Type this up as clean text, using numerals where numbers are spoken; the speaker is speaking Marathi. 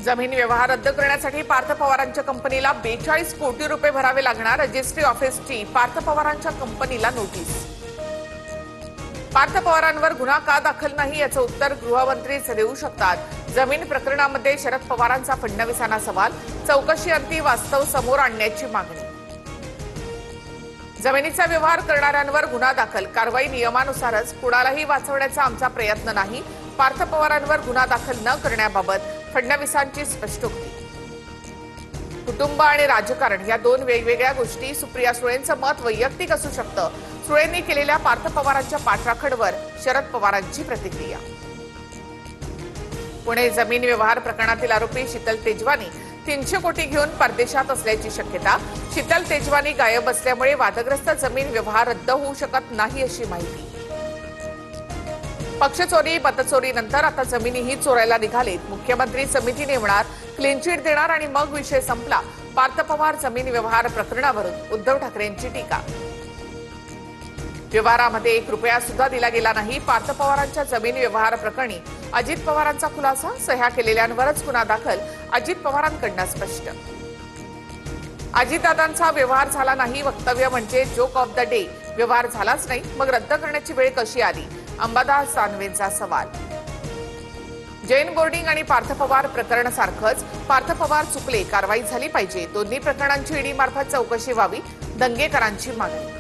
जमीन व्यवहार रद्द करण्यासाठी पार्थ पवारांच्या कंपनीला 42 कोटी रुपये भरावे लागणार। रजिस्ट्री ऑफिसची पार्थ पवारांच्या कंपनीला नोटीस। पार्थ पवारांवर गुन्हा का दाखल नाही याचं उत्तर गृहमंत्रीच देऊ शकतात। जमीन प्रकरणामध्ये शरद पवारांचा फडणवीसांना सवाल। चौकशी अंती वास्तव समोर आणण्याची मागणी। जमिनीचा व्यवहार करणाऱ्यांवर गुन्हा दाखल, कारवाई नियमानुसारच। कुणालाही वाचवण्याचा आमचा प्रयत्न नाही। पार्थ पवारांवर गुन्हा दाखल न करण्याबाबत फडणवीसांची स्पष्टोक्ती। कुटुंब आणि राजकारण या दोन वेगवेगळ्या गोष्टी। सुप्रिया सुळेंचं मत वैयक्तिक असू शकतं। सुळेंनी केलेल्या पार्थ पवारांच्या पाठराखणवर शरद पवारांची प्रतिक्रिया। पुणे जमीन व्यवहार प्रकरणातील आरोपी शीतल तेजवानी 300 कोटी घेऊन परदेशात असल्याची शक्यता। शीतल तेजवानी गायब असल्यामुळे वादग्रस्त जमीन व्यवहार रद्द होऊ शकत नाही अशी माहिती। पक्षचोरी मतचोरीनंतर आता जमिनीही चोरायला निघालेत। मुख्यमंत्री समिती नेमणार, क्लीन चिट देणार आणि मग विषय संपला। पार्थ पवार जमीन व्यवहार प्रकरणावरून उद्धव ठाकरेंची टीका। व्यवहारामध्ये 1 रुपया सुद्धा दिला गेला नाही। पार्थ पवारांच्या जमीन व्यवहार प्रकरणी अजित पवारांचा खुलासा। सह्या केलेल्यांवरच गुन्हा दाखल, अजित पवारांकडून स्पष्ट। अजितदादांचा व्यवहार झाला नाही वक्तव्य म्हणजे जोक ऑफ द डे। व्यवहार झालाच नाही, मग रद्द करण्याची वेळ कशी आली? अंबादास दानवेंचा सवाल। जैन बोर्डिंग आणि पार्थ पवार प्रकरण सारखंच। पार्थ पवार चुकले, कारवाई झाली पाहिजे। दोन्ही प्रकरणांची ईडी मार्फत चौकशी व्हावी, दंगेकरांची मागणी।